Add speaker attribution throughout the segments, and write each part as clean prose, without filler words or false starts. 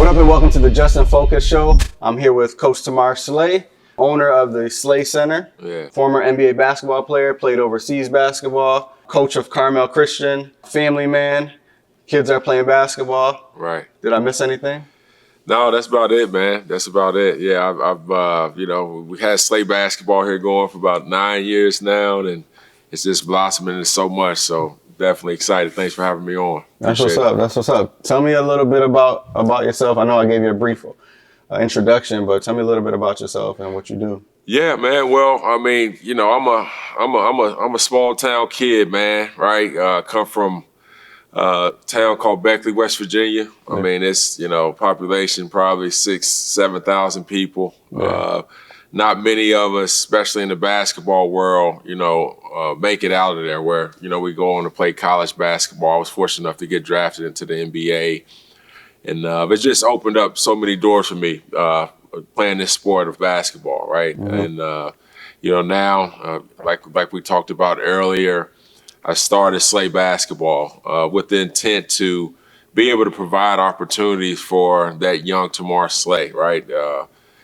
Speaker 1: up and welcome to the Justin Focus Show. I'm here with Coach Tamar Slay, owner of the Slay Center, former NBA basketball player, played overseas basketball, coach of Carmel Christian, family man, kids are playing basketball.
Speaker 2: Right.
Speaker 1: Did I miss anything?
Speaker 2: No, that's about it, man. That's about it. Yeah, I've we had Slay basketball here going for about 9 years now, and it's just blossoming so much. So definitely excited. Thanks for having me on.
Speaker 1: That's what's up. That's what's up. Tell me a little bit about yourself. I know I gave you a brief introduction, but tell me a little bit about yourself and what you do.
Speaker 2: Yeah, man. Well, I mean, I'm a small town kid, man. Right. Come from a town called Beckley, West Virginia.
Speaker 1: Yeah.
Speaker 2: I mean, it's population probably 6,000-7,000 people.
Speaker 1: Yeah.
Speaker 2: Not many of us, especially in the basketball world, make it out of there where, we go on to play college basketball. I was fortunate enough to get drafted into the NBA. And it just opened up so many doors for me playing this sport of basketball, right? Mm-hmm. And, now, like we talked about earlier, I started Slay basketball with the intent to be able to provide opportunities for that young Tamar Slay, right?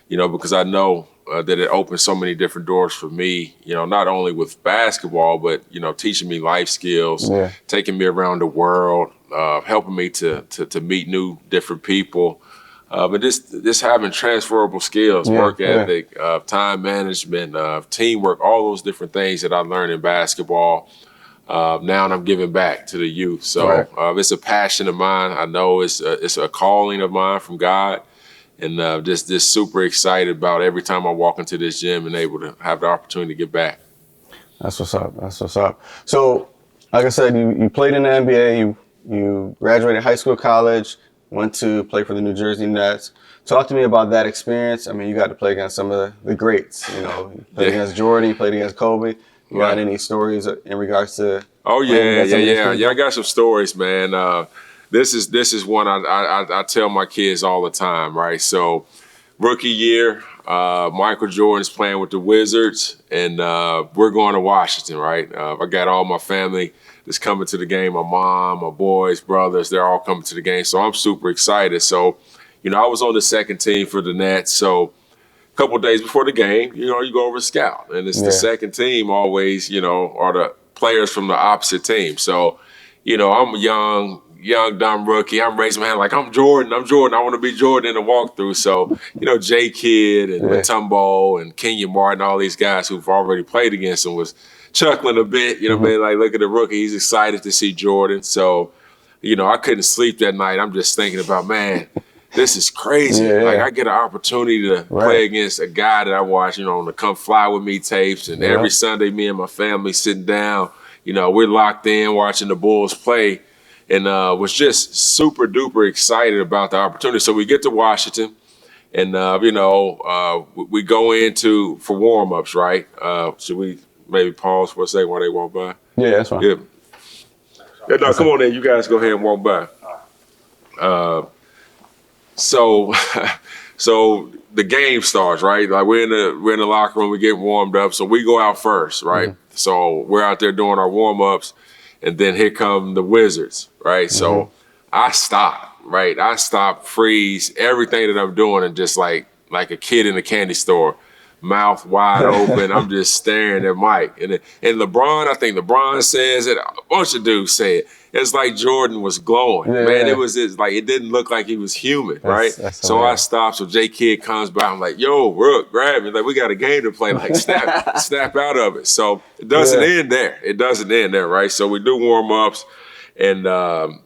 Speaker 2: Because I know that it opened so many different doors for me, not only with basketball, but, teaching me life skills, taking me around the world, helping me to meet new, different people. But just having transferable skills, work ethic, time management, teamwork, all those different things that I learned in basketball. Now I'm giving back to the youth. So it's a passion of mine. I know it's a calling of mine from God. And just super excited about every time I walk into this gym and able to have the opportunity to get back.
Speaker 1: That's what's up. That's what's up. So, like I said, you played in the NBA. You graduated high school, college, went to play for the New Jersey Nets. Talk to me about that experience. I mean, you got to play against some of the greats. You played against Jordan, you played against Kobe. You got any stories in regards to?
Speaker 2: Oh yeah. I got some stories, man. This is one I tell my kids all the time, right? So, rookie year, Michael Jordan's playing with the Wizards, and we're going to Washington, right? I got all my family that's coming to the game. My mom, my boys, brothers, they're all coming to the game. So I'm super excited. So, I was on the second team for the Nets. So a couple of days before the game, you go over to scout, and it's the second team always, are the players from the opposite team. So, I'm a young, dumb rookie. I'm raising my hand like, I'm Jordan. I want to be Jordan in the walkthrough. So, J Kidd and Mutombo and Kenyon Martin, all these guys who've already played against him was chuckling a bit, man, like, look at the rookie. He's excited to see Jordan. So, I couldn't sleep that night. I'm just thinking about, man, this is crazy. Like, I get an opportunity to play against a guy that I watch, on the Come Fly With Me tapes. And every Sunday, me and my family sitting down, we're locked in watching the Bulls play. And was just super duper excited about the opportunity. So we get to Washington, and we go into for warm-ups, right? Should we maybe pause for a second while they walk by?
Speaker 1: Yeah, that's fine.
Speaker 2: Yeah, no, come on in. You guys go ahead and walk by. So the game starts, right? Like we're in the locker room, we get warmed up. So we go out first, right? Mm-hmm. So we're out there doing our warm-ups. And then here come the Wizards, right? Mm-hmm. So I stop, right? I stop, freeze, everything that I'm doing, and just like a kid in a candy store, mouth wide open. I'm just staring at Mike. And LeBron, I think LeBron says it, a bunch of dudes say it. It's like Jordan was glowing, man. It's like it didn't look like he was human, right? That's so I stopped. So J Kidd comes by. I'm like, yo, Rook, grab me. Like, we got a game to play. Like, snap out of it. So it doesn't end there. It doesn't end there, right? So we do warm ups, and I'm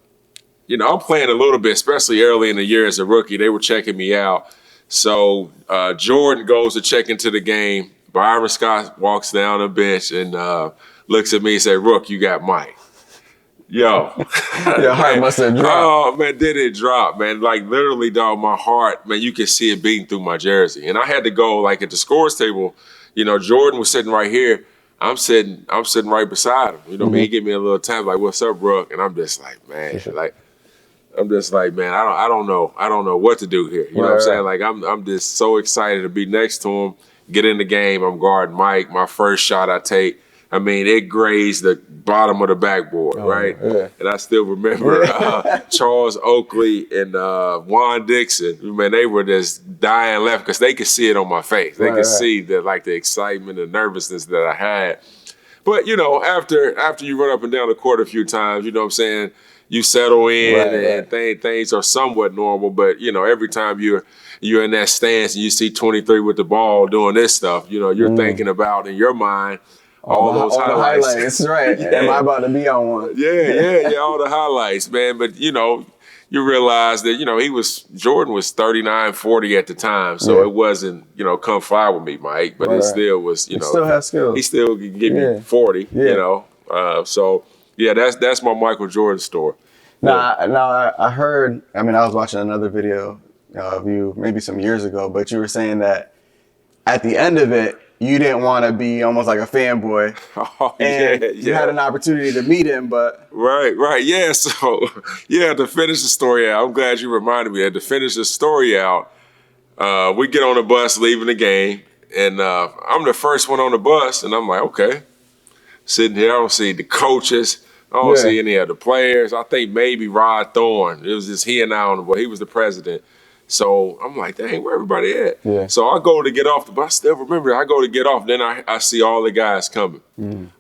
Speaker 2: playing a little bit, especially early in the year as a rookie. They were checking me out. So Jordan goes to check into the game. Byron Scott walks down the bench and looks at me and says, Rook, you got Mike. Yo.
Speaker 1: Your heart must have dropped.
Speaker 2: Oh, man, did it drop, man. Like, literally, dog, my heart, man, you could see it beating through my jersey. And I had to go, like, at the scores table, Jordan was sitting right here. I'm sitting right beside him. He give me a little time, like, what's up, Rook? And I'm just like, man, I don't know what to do here. You know what I'm saying? Like, I'm just so excited to be next to him, get in the game. I'm guarding Mike. My first shot I take, I mean, it grazed the bottom of the backboard, right?
Speaker 1: Yeah.
Speaker 2: And I still remember Charles Oakley and Juan Dixon. Man, they were just dying laughing because they could see it on my face. They could see the excitement and nervousness that I had. But after you run up and down the court a few times, you know what I'm saying, you settle in and things are somewhat normal. But every time you're in that stance and you see 23 with the ball doing this stuff, you're thinking about in your mind all those highlights.
Speaker 1: Right. Am I about to be on one?
Speaker 2: Yeah, all the highlights, man. But you realize that Jordan was 39, 40 at the time, so it wasn't come fly with me, Mike. But it still was
Speaker 1: he still has skills.
Speaker 2: He still could give me 40. So yeah, that's my Michael Jordan story.
Speaker 1: Now I heard. I mean, I was watching another video of you maybe some years ago, but you were saying that at the end of it, you didn't want to be almost like a fanboy. You had an opportunity to meet him, but...
Speaker 2: Right. Yeah, so, to finish the story out, I'm glad you reminded me that. To finish the story out, we get on the bus leaving the game, and I'm the first one on the bus, and I'm like, okay. Sitting here, I don't see the coaches. I don't see any of the players. I think maybe Rod Thorne. It was just he and I on the bus. He was the president. So I'm like, dang, where everybody at?
Speaker 1: Yeah.
Speaker 2: So I go to get off the bus. I still remember, I go to get off. Then I see all the guys coming.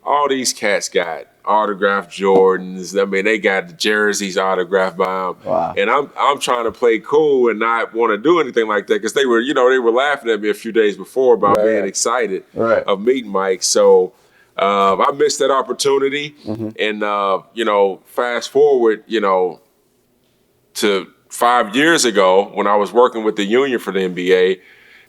Speaker 2: All these cats got autographed Jordans. I mean, they got the jerseys autographed by them.
Speaker 1: Wow.
Speaker 2: And I'm trying to play cool and not want to do anything like that because they were laughing at me a few days before about being excited of meeting Mike. So I missed that opportunity. And, fast forward, to 5 years ago when I was working with the union for the NBA,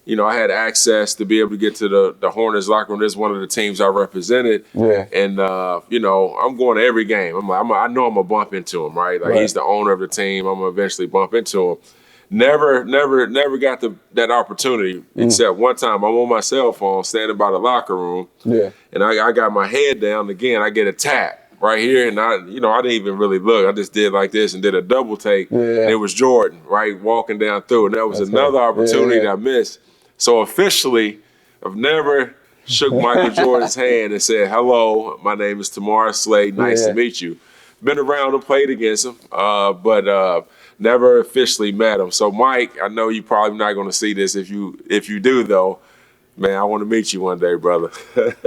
Speaker 2: I had access to be able to get to the Hornets locker room. This is one of the teams I represented. Yeah. And, I'm going to every game. I know I'm going to bump into him, right? Like he's the owner of the team. I'm going to eventually bump into him. Never got that opportunity except one time I'm on my cell phone standing by the locker room. Yeah. And I got my head down again. I get a tap right here, and I didn't even really look. I just did like this and did a double take, and it was Jordan, right, walking down through, and that was another opportunity that I missed. So officially, I've never shook Michael Jordan's hand and said, hello, my name is Tamar Slay, nice to meet you. Been around and played against him, but never officially met him. So Mike, I know you're probably not going to see this. If you do, though, man, I want to meet you one day, brother.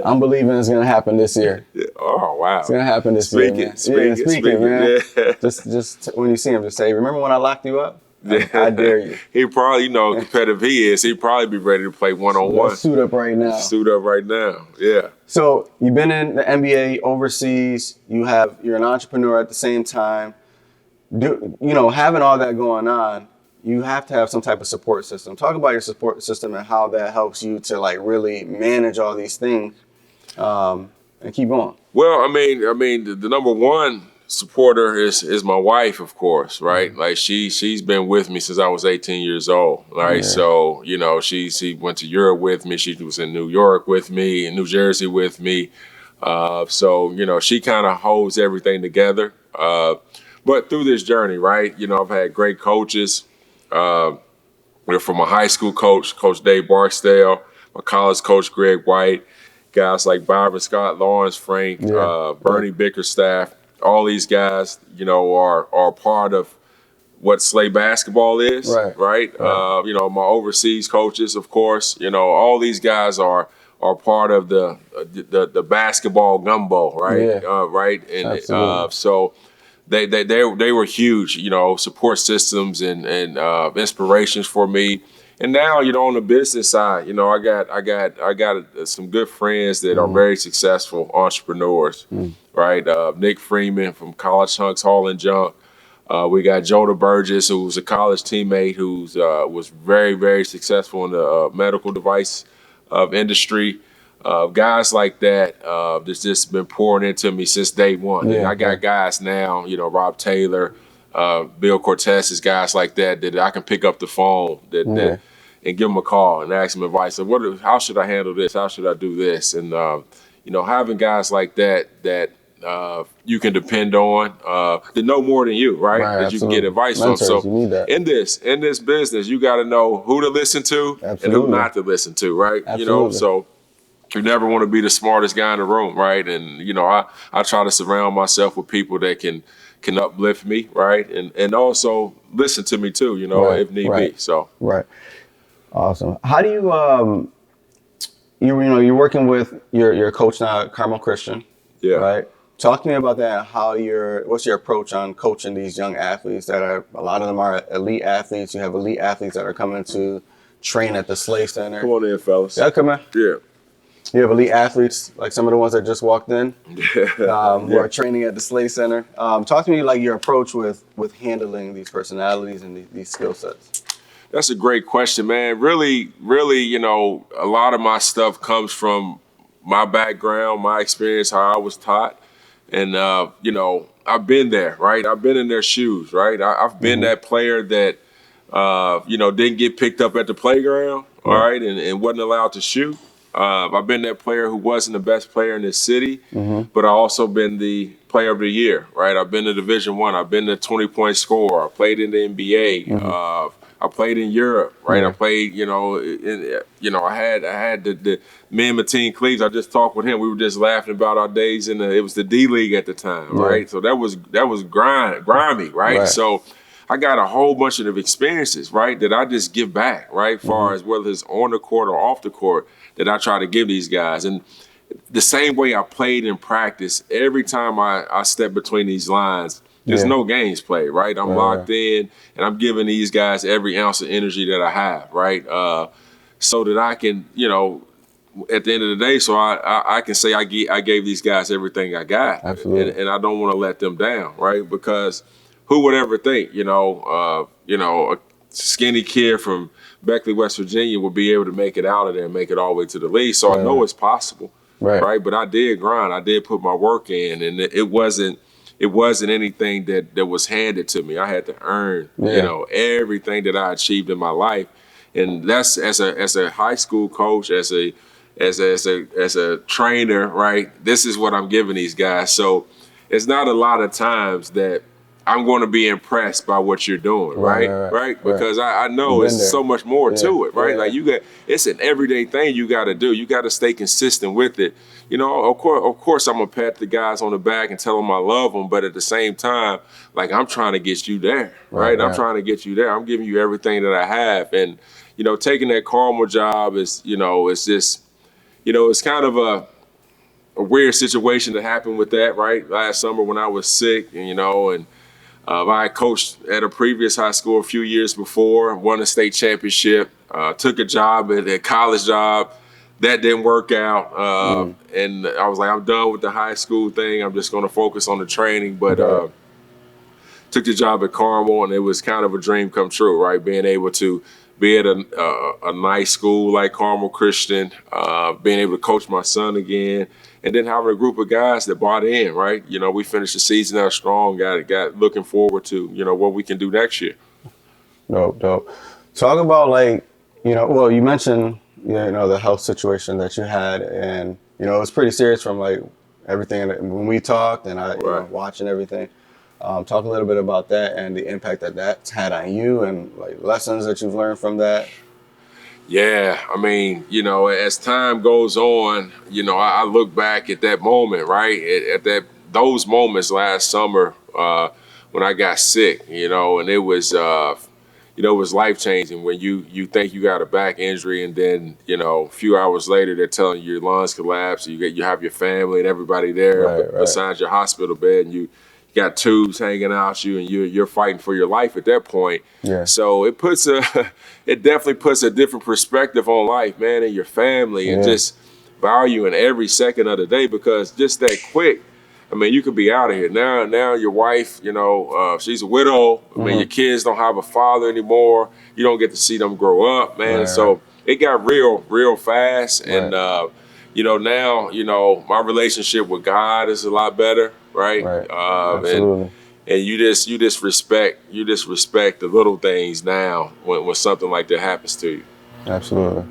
Speaker 1: I'm believing it's going to happen this year.
Speaker 2: Yeah. Oh, wow.
Speaker 1: It's going to happen this year, man. Speaking, man. Yeah. Just when you see him, just say, remember when I locked you up? I dare you.
Speaker 2: He probably, competitive he is, he'd probably be ready to play one-on-one.
Speaker 1: Let's suit up right now.
Speaker 2: Yeah.
Speaker 1: So you've been in the NBA overseas. You're an entrepreneur at the same time. Having all that going on, you have to have some type of support system. Talk about your support system and how that helps you to really manage all these things and keep going.
Speaker 2: Well, I mean, the number one supporter is my wife, of course, right? Like she's been with me since I was 18 years old, right? Yeah. So she went to Europe with me. She was in New York with me, in New Jersey with me. So she kind of holds everything together. But through this journey, right? I've had great coaches. From my high school coach, Coach Dave Barksdale, my college coach, Greg White, guys like Byron Scott, Lawrence Frank, Bernie Bickerstaff. All these guys, are part of what Slay basketball is, right? My overseas coaches, of course, all these guys are part of the basketball gumbo, right? Right? And so they were huge, support systems and inspirations for me. And now, on the business side, I got some good friends that are very successful entrepreneurs, right? Nick Freeman from College Hunks Hall and Junk. We got Jonah Burgess, who was a college teammate who was very, very successful in the medical device industry. Guys like that that's just been pouring into me since day one. And I got guys now, Rob Taylor, Bill Cortez, guys like that I can pick up the phone and give them a call and ask them advice. So how should I handle this? How should I do this? And having guys like that you can depend on, that know more than you, right? That you can get advice from. So in this business, you got to know who to listen to and who not to listen to, right?
Speaker 1: Absolutely.
Speaker 2: So you never want to be the smartest guy in the room, right? And I try to surround myself with people that can uplift me, right? And also listen to me too,
Speaker 1: Right,
Speaker 2: if need
Speaker 1: right,
Speaker 2: be. So
Speaker 1: right. Awesome. How do you you're working with your coach now at Carmel Christian,
Speaker 2: yeah.
Speaker 1: right? Talk to me about that. What's your approach on coaching these young athletes a lot of them are elite athletes. You have elite athletes that are coming to train at the Slay Center.
Speaker 2: Come on in, fellas.
Speaker 1: Yeah, come in.
Speaker 2: Yeah.
Speaker 1: You have elite athletes, like some of the ones that just walked in, who are training at the Slay Center. Talk to me like your approach with handling these personalities and these skill sets.
Speaker 2: That's a great question, man. Really, a lot of my stuff comes from my background, my experience, how I was taught. And, I've been there, right? I've been in their shoes, right? I've been that player that, didn't get picked up at the playground, all right, and wasn't allowed to shoot. I've been that player who wasn't the best player in this city, but I also been the player of the year, right? I've been to Division I. I've been the 20-point scorer. I played in the NBA. I played in Europe, right?
Speaker 1: Yeah.
Speaker 2: I played, I had the me and Mateen Cleaves. I just talked with him. We were just laughing about our days it was the D League at the time, right? So that was grimy, right? So I got a whole bunch of experiences, right, that I just give back, right? Far as whether it's on the court or off the court, that I try to give these guys. And the same way I played in practice, every time I step between these lines, there's no games played, right? I'm locked in, and I'm giving these guys every ounce of energy that I have, right? So that I can, at the end of the day, so I can say I gave these guys everything I got.
Speaker 1: Absolutely.
Speaker 2: And I don't want to let them down, right? Because who would ever think, a skinny kid from Beckley, West Virginia would be able to make it out of there and make it all the way to the league. So I know it's possible, right? But I did grind. I did put my work in, and it wasn't anything that was handed to me. I had to earn, everything that I achieved in my life. And that's as a high school coach, as a trainer, right? This is what I'm giving these guys. So it's not a lot of times that I'm going to be impressed by what you're doing, right? Because I know it's so much more to it, right? Like it's an everyday thing you got to do. You got to stay consistent with it. Of course, I'm gonna pat the guys on the back and tell them I love them, but at the same time, like I'm trying to get you there, right? I'm trying to get you there. I'm giving you everything that I have, and taking that Carmel job is, it's just, it's kind of a weird situation that happened with that, right? Last summer when I was sick, and I coached at a previous high school a few years before, won a state championship, took a job at a college job. That didn't work out. And I was like, I'm done with the high school thing. I'm just going to focus on the training. But took the job at Carmel, and it was kind of a dream come true, right? Being able to be at a nice school like Carmel Christian, being able to coach my son again, and then having a group of guys that bought in, right? We finished the season out strong, got looking forward to, what we can do next year.
Speaker 1: Dope. Talk about you mentioned, the health situation that you had, and, it was pretty serious from everything when we talked and watching everything. Talk a little bit about that and the impact that that's had on you and lessons that you've learned from that.
Speaker 2: Yeah, I mean, as time goes on, I look back at that moment, right? At those moments last summer when I got sick, and it was, it was life-changing when you think you got a back injury, and then, a few hours later they're telling you your lungs collapse, you have your family and everybody there besides your hospital bed, and you got tubes hanging out you, and you're fighting for your life at that point. Yeah. So it definitely puts a different perspective on life, man, and your family, and just valuing every second of the day, because just that quick, I mean, you could be out of here. Now your wife, she's a widow. I mean, your kids don't have a father anymore. You don't get to see them grow up, man. So it got real fast. And, now, my relationship with God is a lot better, right?
Speaker 1: Absolutely.
Speaker 2: And you just respect the little things now when something like that happens to you.
Speaker 1: Absolutely.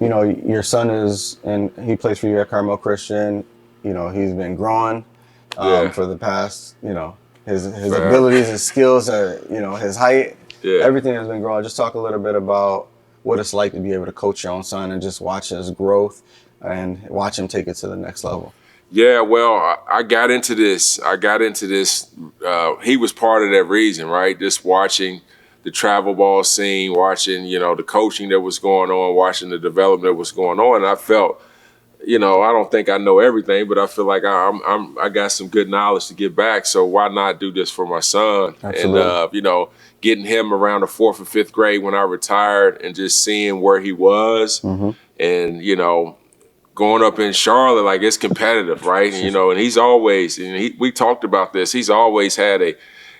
Speaker 1: Your son he plays for you at Carmel Christian. He's been growing for the past, his abilities, his skills, his height, everything has been growing. Just talk a little bit about what it's like to be able to coach your own son and just watch his growth and watch him take it to the next level?
Speaker 2: Yeah, well, I got into this. He was part of that reason, right? Just watching the travel ball scene, watching, the coaching that was going on, watching the development that was going on. And I felt, I don't think I know everything, but I feel like I got some good knowledge to give back. So why not do this for my son?
Speaker 1: Absolutely.
Speaker 2: And getting him around the 4th or 5th grade when I retired, and just seeing where he was, and going up in Charlotte, like, it's competitive, right? And he's always, we talked about this. He's always had a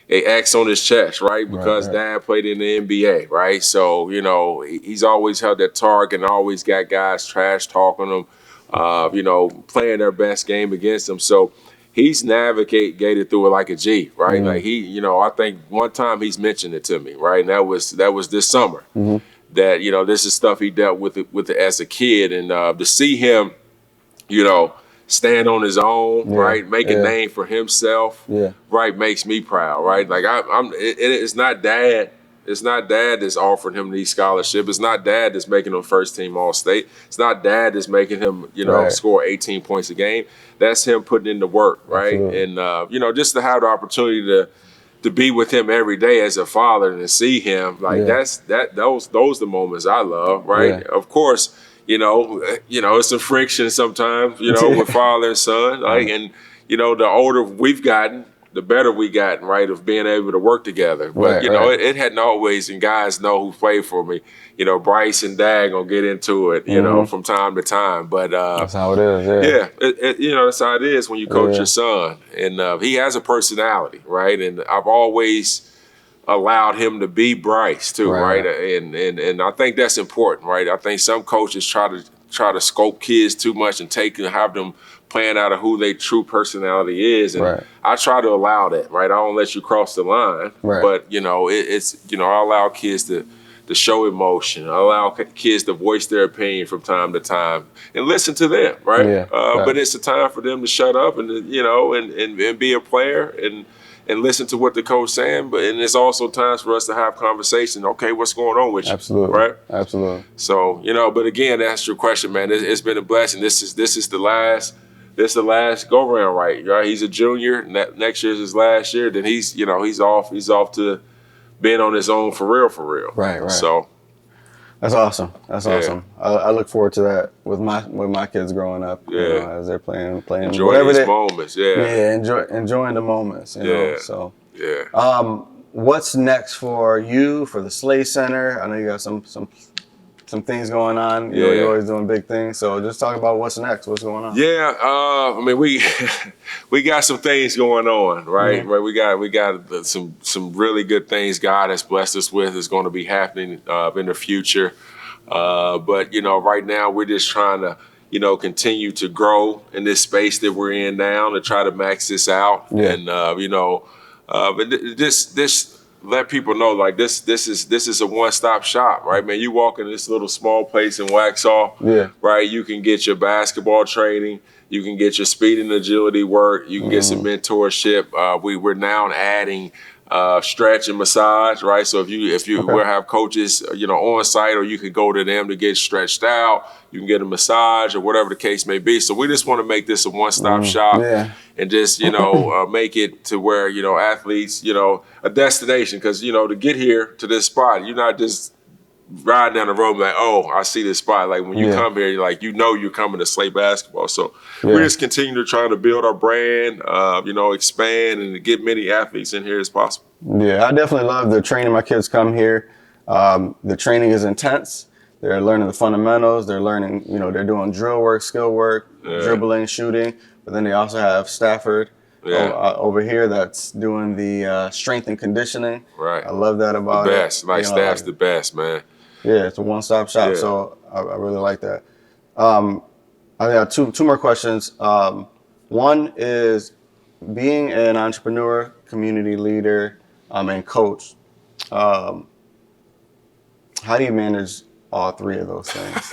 Speaker 2: X on his chest, right? Because Dad played in the NBA, right? So he's always held that target and always got guys trash talking him. Playing their best game against them. So he's navigated through it like a G, right?
Speaker 1: Mm-hmm.
Speaker 2: Like I think one time he's mentioned it to me, right? And that was this summer. That, this is stuff he dealt with as a kid. And to see him, stand on his own, right? Make a name for himself, right? Makes me proud, right? Like it's not Dad. It's not Dad that's offering him these scholarships. It's not Dad that's making him first team All-State. It's not Dad that's making him, score 18 points a game. That's him putting in the work, right?
Speaker 1: Absolutely.
Speaker 2: And just to have the opportunity to be with him every day as a father and to see him, like those are the moments I love, right?
Speaker 1: Yeah.
Speaker 2: Of course, it's some friction sometimes, with father and son, like, and the older we've gotten, the better we gotten, right, of being able to work together. But, it hadn't always, and guys know who played for me, Bryce and Dag gonna get into it, from time to time. But
Speaker 1: That's how it is,
Speaker 2: that's how it is when you coach your son. And he has a personality, right? And I've always allowed him to be Bryce too, right? And I think that's important, right? I think some coaches try to scope kids too much and have them playing out of who their true personality is. And I try to allow that, right? I don't let you cross the line. But, I allow kids to show emotion. I allow kids to voice their opinion from time to time and listen to them, right? But it's a time for them to shut up and, and be a player and listen to what the coach saying. And it's also times for us to have conversation. Okay, what's going on with you?
Speaker 1: Absolutely.
Speaker 2: Right?
Speaker 1: Absolutely.
Speaker 2: So, but again, that's your question, man. It's been a blessing. This is the last go round, right? He's a junior. Next year's his last year. Then he's off to being on his own for real.
Speaker 1: Right.
Speaker 2: So
Speaker 1: that's awesome. That's awesome. I look forward to that with my kids growing up. As they're playing.
Speaker 2: Enjoy these moments.
Speaker 1: Enjoying the moments. So what's next for you, for the Slay Center? I know you got some things going on. You're always doing big things. So just talk about what's next. What's going on?
Speaker 2: We got some things going on, right? Right. We got some really good things God has blessed us with is going to be happening in the future. But right now we're just trying to continue to grow in this space that we're in now to try to max this out. And but this let people know, like, this is a one-stop shop, right, man? You walk in this little small place in Waxhaw, right? You can get your basketball training, you can get your speed and agility work, you can get some mentorship. We're now adding stretch and massage, right? So if you will have coaches, on site, or you could go to them to get stretched out, you can get a massage or whatever the case may be. So we just want to make this a one-stop shop and just, make it to where, athletes, a destination. Because, to get here to this spot, you're not just riding down the road like, oh, I see this spot. Like, when you come here, you're like, you're coming to Slay basketball. So we just continue to try to build our brand, expand and get many athletes in here as possible.
Speaker 1: Yeah, I definitely love the training. My kids come here. The training is intense. They're learning the fundamentals. They're learning, they're doing drill work, skill work, dribbling, shooting. But then they also have Stafford over here that's doing the strength and conditioning.
Speaker 2: Right.
Speaker 1: I love that about
Speaker 2: the best.
Speaker 1: it.
Speaker 2: Like, Staff's the best, man.
Speaker 1: Yeah, it's a one-stop shop. So I really like that. I got two more questions. One is, being an entrepreneur, community leader, and coach, how do you manage all three of those things?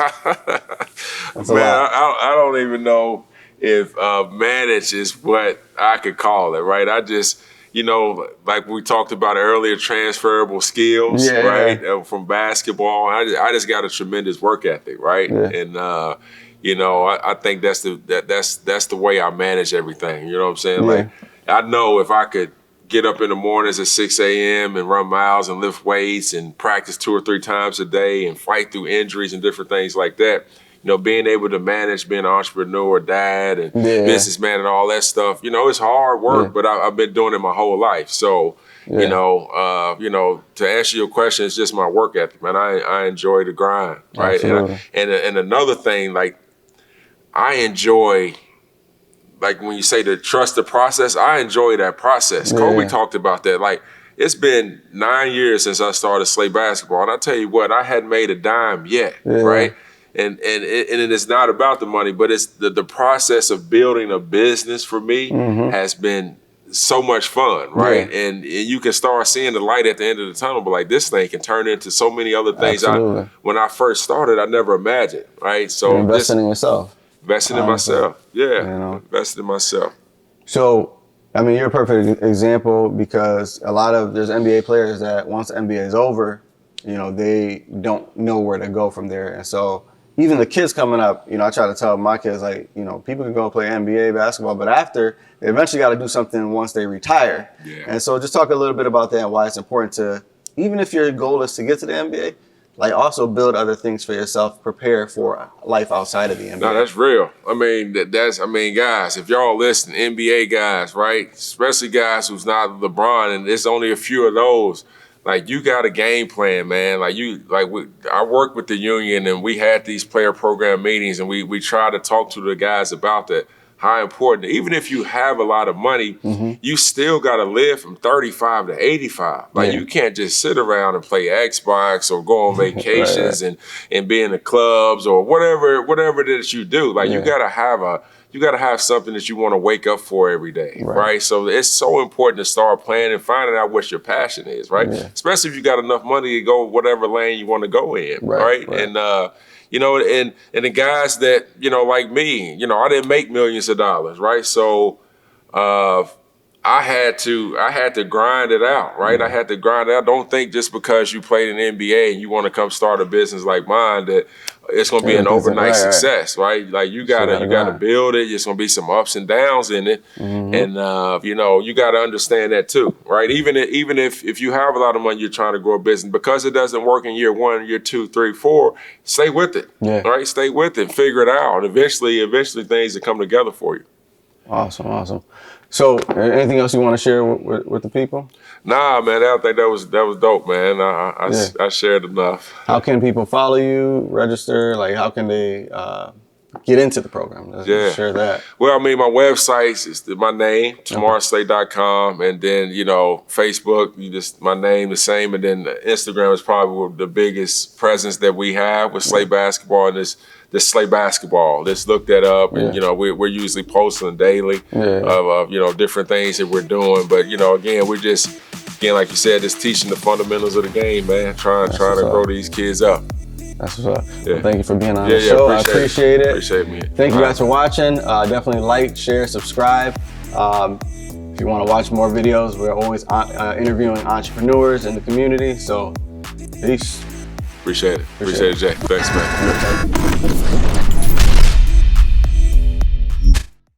Speaker 2: Man, I don't even know if manage is what I could call it, right? I just, like we talked about earlier, transferable skills, right? From basketball. I just got a tremendous work ethic, right? And, you know, I think that's the way I manage everything. You know what I'm saying?
Speaker 1: Yeah.
Speaker 2: Like, I know if I could get up in the mornings at 6 a.m. and run miles and lift weights and practice 2 or 3 times a day and fight through injuries and different things like that, you know, being able to manage being an entrepreneur, dad, and businessman and all that stuff, you know, it's hard work, but I've been doing it my whole life. So, you know, to answer your question, it's just my work ethic, man. I enjoy the grind, right? And another thing, like, I enjoy, like when you say to trust the process, I enjoy that process. Kobe talked about that. Like, it's been 9 years since I started Slay basketball, and I tell you what, I hadn't made a dime yet, right? And it is not about the money, but it's the process of building a business for me has been so much fun, right? And you can start seeing the light at the end of the tunnel, but like, this thing can turn into so many other things. When I first started, I never imagined, right? So
Speaker 1: you're investing in yourself.
Speaker 2: Investing in myself, investing in myself.
Speaker 1: So, I mean, you're a perfect example because there's NBA players that once the NBA is over, you know, they don't know where to go from there. And so even the kids coming up, you know, I try to tell my kids, like, you know, people can go play NBA basketball, but after, they eventually got to do something once they retire. And so just talk a little bit about that and why it's important to, even if your goal is to get to the NBA, like, also build other things for yourself, prepare for life outside of the NBA.
Speaker 2: No, that's real. I mean, guys, if y'all listen, NBA guys, right? Especially guys who's not LeBron, and there's only a few of those. Like, you got a game plan, man. I worked with the union, and we had these player program meetings, and we try to talk to the guys about that. How important, even if you have a lot of money, you still got to live from 35 to 85. Like, you can't just sit around and play Xbox or go on vacations and be in the clubs or whatever it is you do. Like, you got to have something that you want to wake up for every day, right? So it's so important to start planning and finding out what your passion is, right? Especially if you got enough money to go whatever lane you want to go in, right? And you know, and the guys that, you know, like me, you know, I didn't make millions of dollars, right? So I had to grind it out, right? I had to grind it out. Don't think just because you played in the NBA and you want to come start a business like mine that it's going to be an overnight success, right? Like, you gotta build it. There's going to be some ups and downs in it, and you know, you got to understand that too, right? Even if you have a lot of money, you're trying to grow a business, because it doesn't work in year 1, year 2, 3, 4. Stay with it, right? Stay with it, figure it out. Eventually, things will come together for you.
Speaker 1: Awesome. So, anything else you want to share with the people?
Speaker 2: Nah, man, I think that was dope, man. I shared enough.
Speaker 1: How can people follow you, register? Like, how can they get into the program? Let's share that.
Speaker 2: Well, I mean, my website is my name, tamarslay.com, and then, you know, Facebook, my name the same, and then Instagram is probably the biggest presence that we have with Slay basketball, and this Slay basketball. Let's look that up, and you know, we're usually posting daily of you know, different things that we're doing. But, you know, again, we're just, like you said, just teaching the fundamentals of the game, man. Trying to grow these kids up.
Speaker 1: That's what's up. Well, thank you for being on the show. I appreciate it.
Speaker 2: Appreciate me.
Speaker 1: Thank you guys for watching. Definitely like, share, subscribe. If you want to watch more videos, we're always interviewing entrepreneurs in the community. So, peace.
Speaker 2: Appreciate it, Jay. Thanks, man.